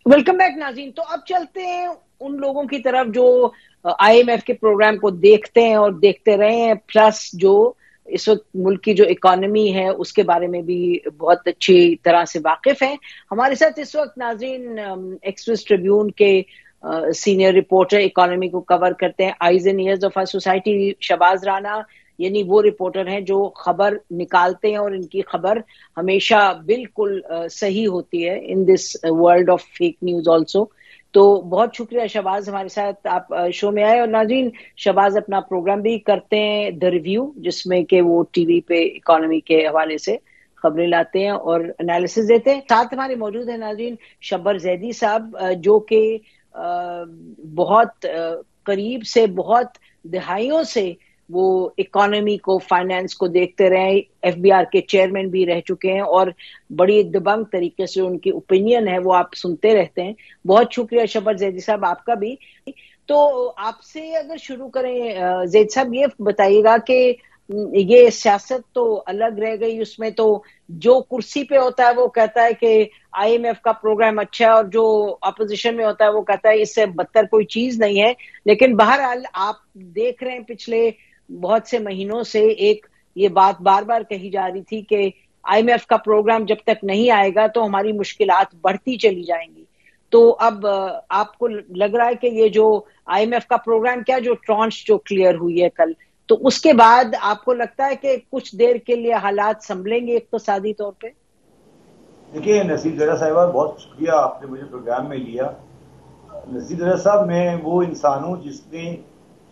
Welcome back नाज़रीन। तो अब चलते हैं उन लोगों की तरफ जो आईएमएफ के प्रोग्राम को देखते हैं और देखते रहे हैं, प्लस जो इस वक्त मुल्क की जो इकोनॉमी है उसके बारे में भी बहुत अच्छी तरह से वाकिफ हैं। हमारे साथ इस वक्त नाज़रीन एक्सप्रेस ट्रिब्यून के सीनियर रिपोर्टर इकोनॉमी को कवर करते हैं, eyes and ears of our society, Shabaz Rana, यानी वो रिपोर्टर हैं जो खबर निकालते हैं और इनकी खबर हमेशा बिल्कुल सही होती है in this world of fake news also. तो बहुत शुक्रिया शबाज, हमारे साथ आप शो में आए। और नाज़रीन, शबाज अपना प्रोग्राम भी करते हैं द रिव्यू, जिसमें कि वो टीवी पे इकोनॉमी के हवाले से खबरें लाते हैं और एनालिसिस देते हैं। साथ हमारे मौजूद है नाज़रीन शब्बर जैदी साहब, जो कि बहुत करीब से, बहुत दहाइयों से वो इकोनॉमी को, फाइनेंस को देखते रहे, एफबीआर के चेयरमैन भी रह चुके हैं और बड़ी दबंग तरीके से उनकी ओपिनियन है वो आप सुनते रहते हैं। बहुत शुक्रिया शब्बर जैदी साहब आपका भी। तो आपसे अगर शुरू करें जैद साहब, ये बताइएगा कि ये सियासत तो अलग रह गई, उसमें तो जो कुर्सी पे होता है वो कहता है कि आईएमएफ का प्रोग्राम अच्छा है, और जो अपोजिशन में होता है वो कहता है इससे बदतर कोई चीज नहीं है। लेकिन बहरहाल आप देख रहे हैं पिछले बहुत से महीनों से एक ये बात बार बार कही जा रही थी कि आईएमएफ का प्रोग्राम जब तक नहीं आएगा तो हमारी मुश्किलात बढ़ती चली जाएंगी। तो अब आपको लग रहा है कि ये जो आईएमएफ का प्रोग्राम, क्या जो ट्रांच जो क्लियर हुई है कल, तो उसके बाद आपको लगता है कि कुछ देर के लिए हालात संभलेंगे इक्तिसादी तौर पे? देखिए नसीर जरा साहिबा, बहुत शुक्रिया आपने मुझे प्रोग्राम में लिया। नसीर जरा साहब, मैं वो इंसान हूँ जिसने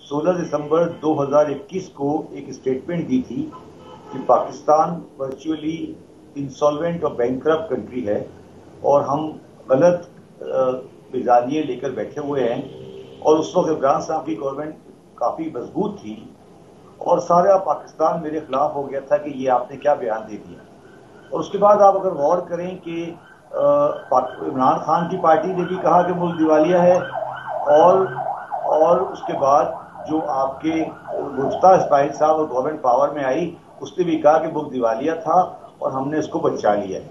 16 दिसंबर 2021 को एक स्टेटमेंट दी थी कि पाकिस्तान वर्चुअली इंसॉल्वेंट और बैंकरप्ट कंट्री है और हम गलत मिजानिये लेकर बैठे हुए हैं। और उस वक्त इमरान साहब की गवर्नमेंट काफ़ी मजबूत थी और सारा पाकिस्तान मेरे खिलाफ हो गया था कि ये आपने क्या बयान दे दिया। और उसके बाद आप अगर गौर करें कि इमरान खान की पार्टी ने भी कहा कि मुल्क दिवालिया है, और उसके बाद जो आपके गुफ्ता इस्माइल साहब और गवर्नमेंट पावर में आई, उसने भी कहा कि मुल्क दिवालिया था और हमने इसको बचा लिया है।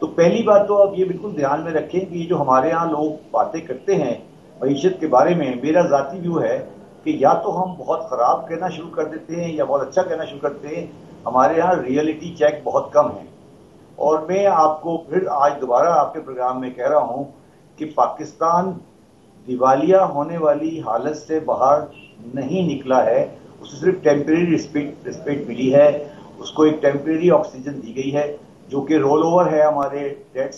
तो पहली बात तो आप ये बिल्कुल ध्यान में रखें कि जो हमारे यहाँ लोग बातें करते हैं मईशत के बारे में, मेरा ज़ाती व्यू है कि या तो हम बहुत ख़राब कहना शुरू कर देते हैं या बहुत अच्छा कहना शुरू करते हैं। हमारे यहाँ रियलिटी चेक बहुत कम है। और मैं आपको फिर आज दोबारा आपके प्रोग्राम में कह रहा हूं कि पाकिस्तान दिवालिया होने वाली हालत से बाहर नहीं निकला है। उसे सिर्फ टेम्परेरी रिस्पेक्ट मिली है, उसको एक टेम्परेरी ऑक्सीजन दी गई है, जो कि रोल ओवर है हमारे डेट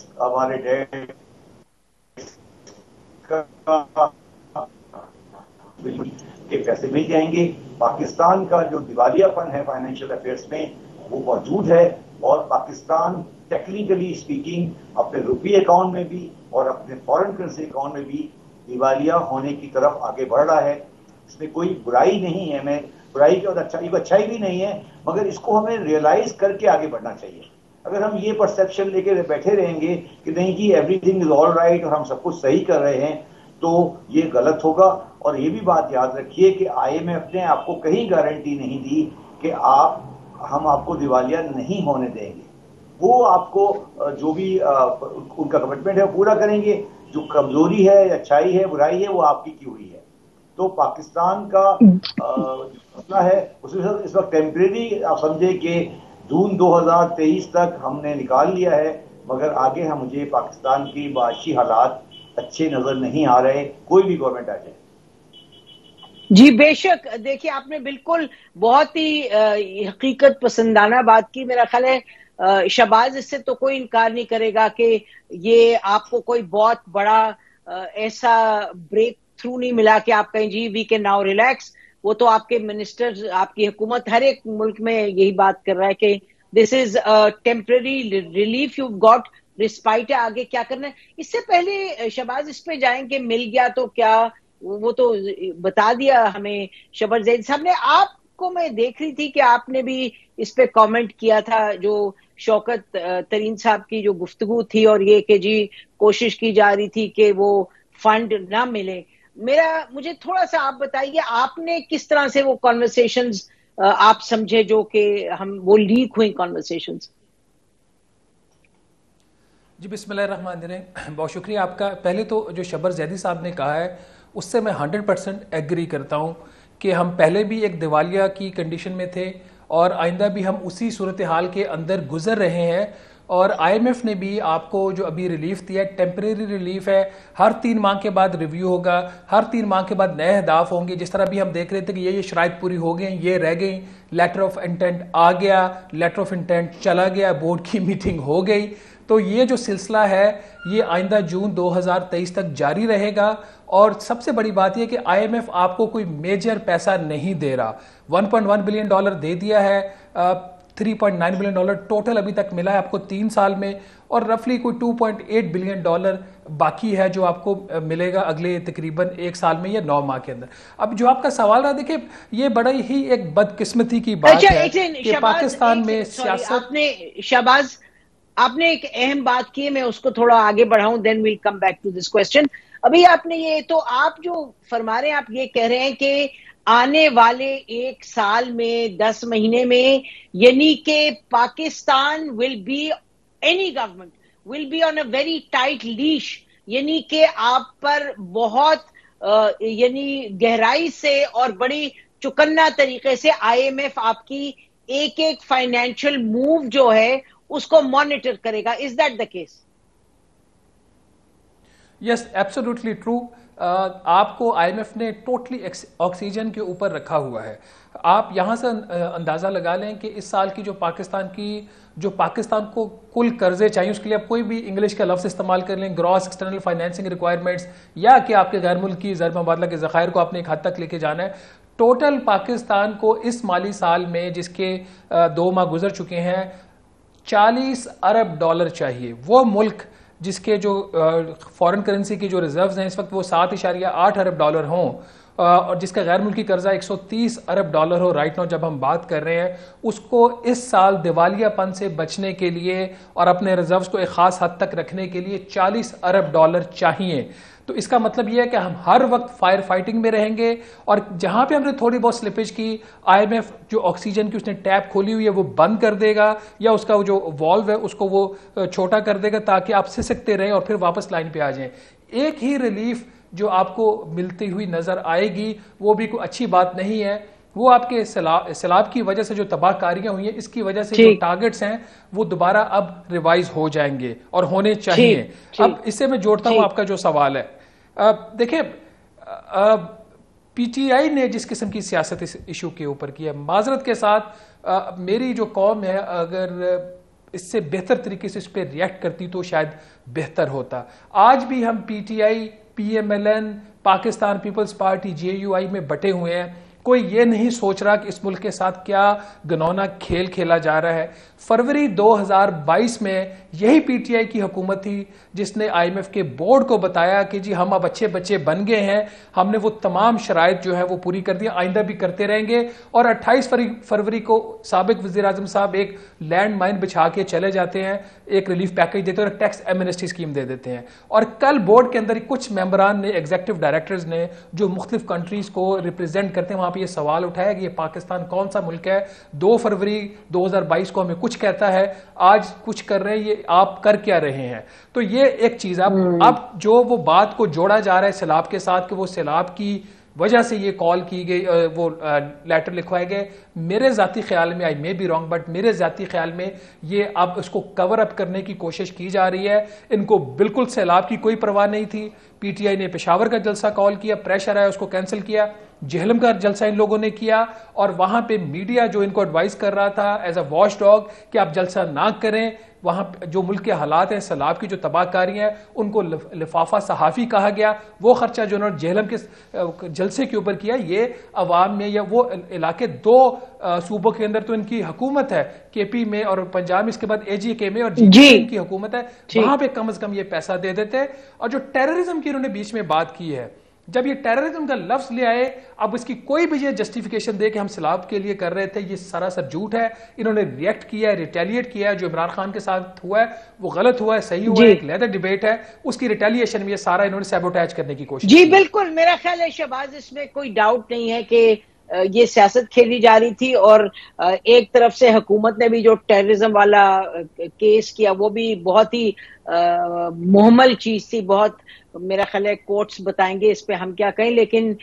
के पैसे मिल जाएंगे। पाकिस्तान का जो दिवालियापन है फाइनेंशियल अफेयर्स में वो मौजूद है, और पाकिस्तान टेक्निकली स्पीकिंग अपने रुपये अकाउंट में भी और अपने फॉरेन करेंसी अकाउंट में भी दिवालिया होने की तरफ आगे बढ़ रहा है। इसमें कोई बुराई नहीं है, मैं बुराई की और अच्छाई भी नहीं है, मगर इसको हमें रियलाइज करके आगे बढ़ना चाहिए। अगर हम ये परसेप्शन लेके बैठे रहेंगे कि नहीं जी एवरीथिंग इज ऑल राइट और हम सब कुछ सही कर रहे हैं, तो ये गलत होगा। और ये भी बात याद रखिए कि आईएमएफ ने आपको कहीं गारंटी नहीं दी कि हम आपको दिवालिया नहीं होने देंगे। वो आपको जो भी उनका कमिटमेंट है वो पूरा करेंगे। जो कमजोरी है, अच्छाई है, बुराई है, वो आपकी की हुई है। तो पाकिस्तान का मसला है उसमें इस वक्त टेम्परेरी आप समझे कि जून 2023 तक हमने निकाल लिया है, मगर आगे मुझे पाकिस्तान की माशी हालात अच्छे नजर नहीं आ रहे, कोई भी गवर्नमेंट आ जाए। जी बेशक, देखिए आपने बिल्कुल बहुत ही हकीकत पसंदाना बात की। मेरा ख्याल है शबाज इससे तो कोई इनकार नहीं करेगा कि ये आपको कोई बहुत बड़ा ऐसा ब्रेक थ्रू नहीं मिला कि आप कहें जी वी कैन नाउ रिलैक्स। वो तो आपके मिनिस्टर्स, आपकी हुकूमत हर एक मुल्क में यही बात कर रहा है कि this is temporary relief, you got respite है, आगे क्या करना है। इससे पहले शबाज इस पे जाएंगे, मिल गया तो क्या, वो तो बता दिया हमें शब्बर जैद साहब ने। आपको मैं देख रही थी कि आपने भी इस पे कमेंट किया था, जो शौकत तरीन साहब की जो गुफ्तगू थी, और ये कि जी कोशिश की जा रही थी कि वो फंड ना मिले। मुझे थोड़ा सा आप बताइए, आपने किस तरह से वो कॉन्वर्सेशंस आप समझे जो कि वो लीक हुई कॉन्वर्सेशंस? जी बिस्मिल्लाहिर्रहमानिर्रहीम, बहुत शुक्रिया आपका। पहले तो जो शबर जैदी साहब ने कहा है उससे मैं 100% एग्री करता हूँ कि हम पहले भी एक दिवालिया की कंडीशन में थे और आइंदा भी हम उसी सूरत हाल के अंदर गुजर रहे हैं। और आईएमएफ ने भी आपको जो अभी रिलीफ दिया है टेम्परेरी रिलीफ है, हर 3 माह के बाद रिव्यू होगा, हर 3 माह के बाद नए अहदाफ होंगे। जिस तरह भी हम देख रहे थे कि ये शराइत पूरी हो गई, ये रह गई, लेटर ऑफ इंटेंट आ गया, लेटर ऑफ इंटेंट चला गया, बोर्ड की मीटिंग हो गई। तो ये जो सिलसिला है ये आइंदा जून 2023 तक जारी रहेगा। और सबसे बड़ी बात यह कि आईएमएफ आपको कोई मेजर पैसा नहीं दे रहा। $1.1 बिलियन दे दिया है, 3.9 बिलियन टोटल अभी तक मिला है आपको 3 साल में, और रफली कोई $2.8 बिलियन बाकी है जो आपको मिलेगा अगले तकरीबन 1 साल में या 9 माह के अंदर। अब जो आपका सवाल रहा, देखिए ये बड़ा ही एक बदकिस्मती की बात है कि पाकिस्तान में सियासत। शहबाज, आपने एक अहम बात की है, मैं उसको थोड़ा आगे बढ़ाऊं, then we'll come back to this question. अभी आपने ये तो आप जो फरमा रहे हैं, आप ये कह रहे हैं कि आने वाले 1 साल में 10 महीने में, यानी कि Pakistan will be, any government will be on a very tight leash, यानी कि आप पर बहुत यानी गहराई से और बड़ी चुकन्ना तरीके से आईएमएफ आपकी एक एक फाइनेंशियल मूव जो है उसको मॉनिटर करेगा। Is that the case? Yes, absolutely true. आपको आईएमएफ ने टोटली ऑक्सीजन के ऊपर रखा हुआ है। आप यहां से अंदाजा लगा लें कि इस साल की जो पाकिस्तान को कुल कर्जे चाहिए, उसके लिए आप कोई भी इंग्लिश का लफ्ज इस्तेमाल कर लें, ग्रॉस एक्सटर्नल फाइनेंसिंग रिक्वायरमेंट्स, या कि आपके गैर मुल्की ज़र मुबादला के ज़खायर को आपने एक हद तक लेके जाना है। टोटल पाकिस्तान को इस माली साल में, जिसके 2 माह गुजर चुके हैं, $40 अरब चाहिए। वो मुल्क जिसके जो फॉरेन करेंसी की जो रिजर्व्स हैं इस वक्त वो $7.8 अरब हों, और जिसका गैर मुल्की कर्जा $130 अरब हो राइट नाउ जब हम बात कर रहे हैं, उसको इस साल दिवालियापन से बचने के लिए और अपने रिजर्व्स को एक खास हद तक रखने के लिए $40 अरब चाहिए। तो इसका मतलब यह है कि हम हर वक्त फायर फाइटिंग में रहेंगे, और जहां पे हमने थोड़ी बहुत स्लिपेज की, आईएमएफ जो ऑक्सीजन की उसने टैप खोली हुई है वो बंद कर देगा, या उसका जो वॉल्व है उसको वो छोटा कर देगा ताकि आप सिसकते रहें और फिर वापस लाइन पे आ जाएं। एक ही रिलीफ जो आपको मिलती हुई नजर आएगी वो भी कोई अच्छी बात नहीं है। वो आपके सैलाब की वजह से जो तबाहकारियां हुई हैं, इसकी वजह से जो टारगेट्स हैं वो दोबारा अब रिवाइज हो जाएंगे और होने चाहिए। अब इससे मैं जोड़ता हूं आपका जो सवाल है। देखिए, पीटीआई ने जिस किस्म की सियासत इस इशू के ऊपर की है, माजरत के साथ मेरी जो कौम है अगर इससे बेहतर तरीके से इस पर रिएक्ट करती तो शायद बेहतर होता। आज भी हम PTI, PMLN, Pakistan Peoples Party, JUI में बटे हुए हैं। कोई ये नहीं सोच रहा कि इस मुल्क के साथ क्या घिनौना खेल खेला जा रहा है। फरवरी 2022 में यही पीटीआई की हुकूमत थी जिसने आईएमएफ के बोर्ड को बताया कि जी हम अब अच्छे बच्चे बन गए हैं, हमने वो तमाम शराइत जो है वो पूरी कर दिया, आइंदा भी करते रहेंगे। और 28 फरवरी को साबिक वज़ीर आज़म साहब एक लैंड माइन बिछा के चले जाते हैं, एक रिलीफ पैकेज देते हैं और टैक्स एमनेस्टी स्कीम दे देते हैं। और कल बोर्ड के अंदर कुछ मेंबरान ने, एग्जीक्यूटिव डायरेक्टर्स ने, जो मुख्तलिफ कंट्रीज को रिप्रेजेंट करते हैं, वहां पर यह सवाल उठाया कि ये पाकिस्तान कौन सा मुल्क है? 2 फरवरी 2022 को हमें कुछ कहता है, आज कुछ कर रहे हैं, ये आप कर क्या रहे हैं? तो ये एक चीज। अब जो वो बात को जोड़ा जा रहा है सैलाब के साथ कि वो सैलाब की वजह से ये कॉल की गई, वो लेटर लिखवाए गए, मेरे जाती ख्याल में, आई मे बी रॉन्ग, बट मेरे जाती ख्याल में ये अब उसको कवर अप करने की कोशिश की जा रही है। इनको बिल्कुल सैलाब की कोई परवाह नहीं थी। पीटीआई ने पेशावर का जलसा कॉल किया, प्रेशर आया, उसको कैंसिल किया। जेहलम का जलसा इन लोगों ने किया, और वहां पे मीडिया जो इनको एडवाइस कर रहा था एज अ वॉच डॉग कि आप जलसा ना करें, वहां जो मुल्क के हालात हैं, सैलाब की जो तबाहकारी है, उनको लिफाफा सहाफी कहा गया। वो खर्चा जो उन्होंने जेहलम के जलसे के ऊपर किया, ये अवाम में या वो इलाके 2 सूबों के अंदर तो इनकी हुकूमत है, केपी में और पंजाब में, इसके बाद एजीके में और जी इनकी हुकूमत है, वहां पे कम से कम ये पैसा दे देते। और जो टेररिज्म की इन्होंने बीच में बात की है, जब ये टेररिज्म का लफ्ज ले आए, अब इसकी कोई भी ये जस्टिफिकेशन दे कि हम सैलाब के लिए कर रहे थे, ये सरासर झूठ है। इन्होंने रिएक्ट किया है, रिटेलिएट किया है। जो इमरान खान के साथ हुआ है वो गलत हुआ है, सही हुआ है, एक लेदर डिबेट है, उसकी रिटेलिएशन में ये सारा इन्होंने सैबोटैज करने की कोशिश। जी बिल्कुल, मेरा ख्याल है शहबाज, इसमें कोई डाउट नहीं है कि ये सियासत खेली जा रही थी, और एक तरफ से हुकूमत ने भी जो टेररिज्म वाला केस किया वो भी बहुत ही मुहम्मल चीज थी, बहुत, मेरा ख्याल है कोर्ट्स बताएंगे इस पे हम क्या कहें, लेकिन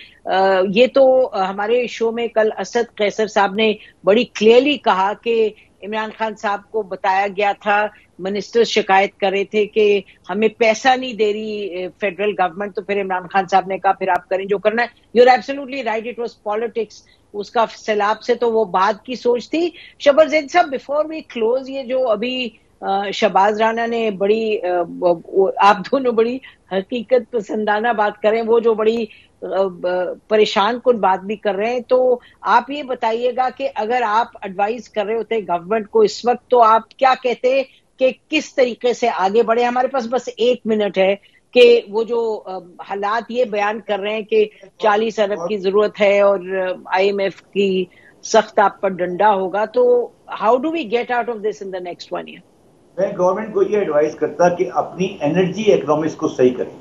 ये तो हमारे शो में कल असद कैसर साहब ने बड़ी क्लियरली कहा कि इमरान खान साहब को बताया गया था, मिनिस्टर शिकायत कर रहे थे कि हमें पैसा नहीं दे रही फेडरल गवर्नमेंट, तो फिर इमरान खान साहब ने कहा फिर आप करें जो करना है। You are absolutely right, it was politics, उसका सैलाब से तो वो बाद की सोच थी। शबर जैद साहब, बिफोर वी क्लोज, ये जो अभी शहबाज राणा ने बड़ी आप दोनों बड़ी हकीकत पसंदाना बात करें, वो जो बड़ी परेशान कुन बात भी कर रहे हैं, तो आप ये बताइएगा कि अगर आप एडवाइस कर रहे होते गवर्नमेंट को इस वक्त, तो आप क्या कहते कि किस तरीके से आगे बढ़े? हमारे पास बस 1 मिनट है कि वो जो हालात ये बयान कर रहे हैं कि 40 अरब की जरूरत है और IMF की सख्त आप पर डंडा होगा, तो how do we get out of this in the next 1 year? मैं गवर्नमेंट को ये एडवाइस करता कि अपनी एनर्जी इकोनॉमिक्स को सही करें,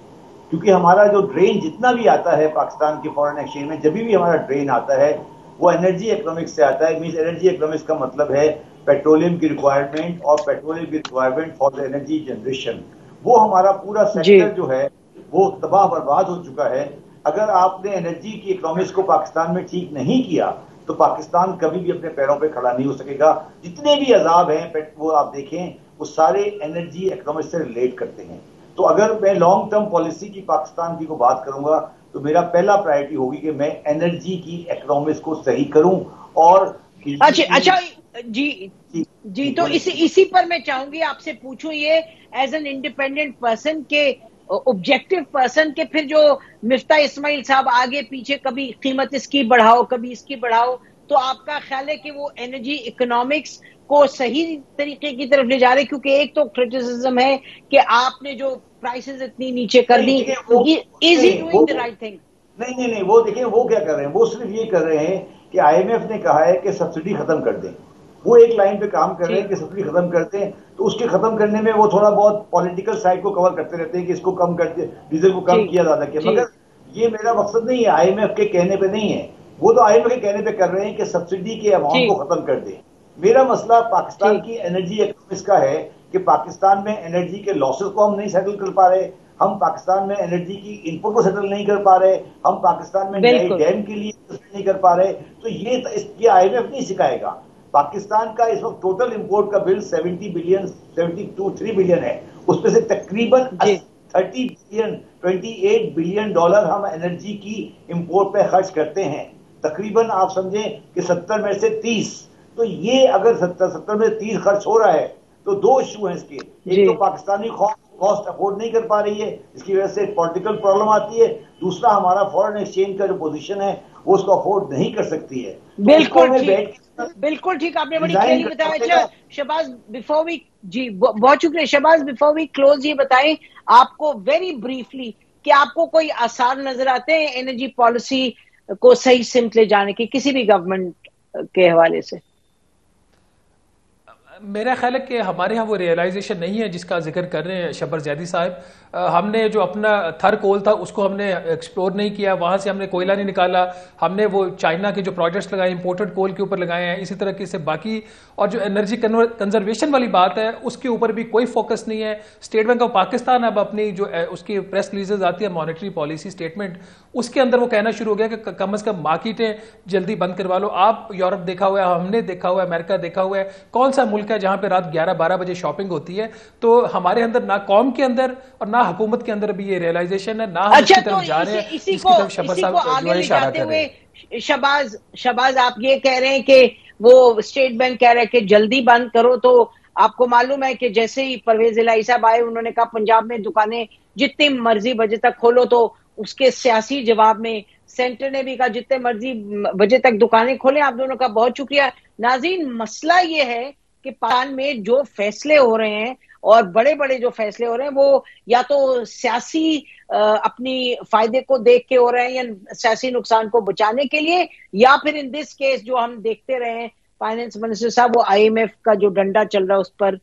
क्योंकि हमारा जो ड्रेन जितना भी आता है पाकिस्तान के फॉरेन एक्सचेंज में, जब भी हमारा ड्रेन आता है वो एनर्जी इकोनॉमिक्स से आता है। मींस एनर्जी इकोनॉमिक्स का मतलब है पेट्रोलियम की रिक्वायरमेंट और पेट्रोलियम की requirement for the energy generation. वो हमारा पूरा सेक्टर जो है वो तबाह बर्बाद हो चुका है। अगर आपने एनर्जी की इकोनॉमिक्स को पाकिस्तान में ठीक नहीं किया तो पाकिस्तान कभी भी अपने पैरों पे खड़ा नहीं हो सकेगा। जितने भी अजाब हैं वो आप देखें, वो सारे एनर्जी इकोनॉमिक्स से रिलेट करते हैं। तो अगर मैं लॉन्ग टर्म पॉलिसी की पाकिस्तान की को बात करूंगा तो मेरा पहला प्रायोरिटी होगी कि मैं एनर्जी की इकोनॉमिक्स को सही करूं। और अच्छा जी, तो इसी पर मैं चाहूंगी आपसे पूछूं, ये एज एन इंडिपेंडेंट पर्सन के, ऑब्जेक्टिव पर्सन के, फिर जो मिफ्ता इस्माइल साहब आगे पीछे कभी कीमत इसकी बढ़ाओ कभी इसकी बढ़ाओ, तो आपका ख्याल है कि वो एनर्जी इकोनॉमिक्स को सही तरीके की तरफ ले जा रहे? क्योंकि एक तो क्रिटिसिज्म है कि आपने जो प्राइसेस इतनी नीचे कर दी, is he doing the right thing? नहीं, वो देखिए वो क्या कर रहे हैं, वो सिर्फ ये कर रहे हैं कि IMF ने कहा है कि सब्सिडी खत्म कर दें। वो एक लाइन पे काम कर रहे हैं कि सब्सिडी खत्म करते हैं, तो उसके खत्म करने में वो थोड़ा बहुत पॉलिटिकल साइड को कवर करते रहते हैं कि इसको कम करते, डीजल को कम किया ज्यादा किया, मगर ये मेरा मकसद नहीं है, IMF के कहने पे नहीं है। वो तो IMF के कहने पे कर रहे हैं कि सब्सिडी के अमाउंट को खत्म कर दें। मेरा मसला पाकिस्तान की एनर्जी इकोनॉमिक्स का है कि पाकिस्तान में एनर्जी के लॉसेस को हम नहीं सेटल कर पा रहे, हम पाकिस्तान में एनर्जी की इनपुट को सेटल नहीं कर पा रहे, हम पाकिस्तान में नए डैम के लिए नहीं कर पा रहे। तो ये IMF नहीं सिखाएगा। पाकिस्तान का इस वक्त टोटल इंपोर्ट का बिल 70 बिलियन 72-3 बिलियन है, उसमें से तकरीबन 28 बिलियन डॉलर हम एनर्जी की इंपोर्ट पे खर्च करते हैं। तकरीबन आप समझें कि 70 में से 30, तो ये अगर 70 में 30 खर्च हो रहा है तो दो इशू हैं इसके। एक तो पाकिस्तानी कॉस्ट अफोर्ड नहीं कर पा रही है, इसकी वजह से पॉलिटिकल प्रॉब्लम आती है। दूसरा, हमारा फॉरेन एक्सचेंज का जो पोजीशन है वो उसको अफोर्ड नहीं कर सकती है। बिल्कुल ठीक, आपने बड़ी क्लियरली बताया। अच्छा शहबाज, बिफोर वी, जी बहुत शुक्रिया शहबाज, बिफोर वी क्लोज, ये बताएं आपको वेरी ब्रीफली कि आपको कोई आसार नजर आते हैं एनर्जी पॉलिसी को सही सिमत ले जाने की किसी भी गवर्नमेंट के हवाले से? मेरा ख्याल है कि हमारे यहाँ वो रियलाइजेशन नहीं है जिसका जिक्र कर रहे हैं शबर जैदी साहब। हमने जो अपना थर कोल था उसको हमने एक्सप्लोर नहीं किया, वहाँ से हमने कोयला नहीं निकाला, हमने वो चाइना के जो प्रोजेक्ट्स लगाए इंपोर्टेड कोल के ऊपर लगाए हैं। इसी तरह से बाकी और जो एनर्जी कंजर्वेशन वाली बात है उसके ऊपर भी कोई फोकस नहीं है। स्टेट बैंक ऑफ पाकिस्तान अब अपनी जो उसकी प्रेस रिलीजेज आती है मॉनेटरी पॉलिसी स्टेटमेंट, उसके अंदर वो कहना शुरू हो गया कि कम से कम मार्केटें जल्दी बंद करवा लो। आप यूरोप देखा हुआ है, हमने देखा हुआ है, अमेरिका देखा हुआ है, कौन सा मुल्क है जहां पे रात 11-12 बजे शॉपिंग होती है? तो हमारे अंदर ना कौम के अंदर और ना हुकूमत के अंदर भी ये रियलाइजेशन है, ना हम इसकी तरफ जा रहे हैं जिसकी तरफ शबर साहब जो है इशारा कर रहे हैं। शहबाज, आप ये कह रहे हैं कि वो स्टेट बैंक कह रहा है कि जल्दी बंद करो, तो आपको मालूम है कि जैसे ही परवेज इलाही साहब आए उन्होंने कहा पंजाब में दुकानें जितनी मर्जी बजे तक खोलो, तो उसके सियासी जवाब में सेंटर ने भी कहा जितने मर्जी बजे तक दुकानें खोलें। आप दोनों का बहुत शुक्रिया। नाज़रीन, मसला ये है कि पाकिस्तान में जो फैसले हो रहे हैं और बड़े बड़े जो फैसले हो रहे हैं वो या तो सियासी अपनी फायदे को देख के हो रहे हैं या सियासी नुकसान को बचाने के लिए, या फिर इन दिस केस जो हम देखते रहे हैं फाइनेंस मिनिस्टर साहब वो IMF का जो डंडा चल रहा है उस पर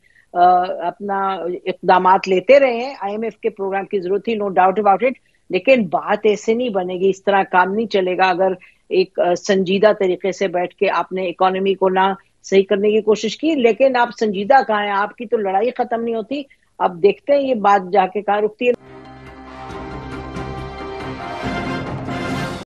अपना इक़दामात लेते रहे हैं। IMF के प्रोग्राम की जरूरत थी, नो डाउट अबाउट इट, लेकिन बात ऐसे नहीं बनेगी, इस तरह काम नहीं चलेगा। अगर एक संजीदा तरीके से बैठ के आपने इकोनॉमी को ना सही करने की कोशिश की, लेकिन आप संजीदा कहाँ हैं? आपकी तो लड़ाई खत्म नहीं होती। अब देखते हैं ये बात जाके कहाँ रुकती है।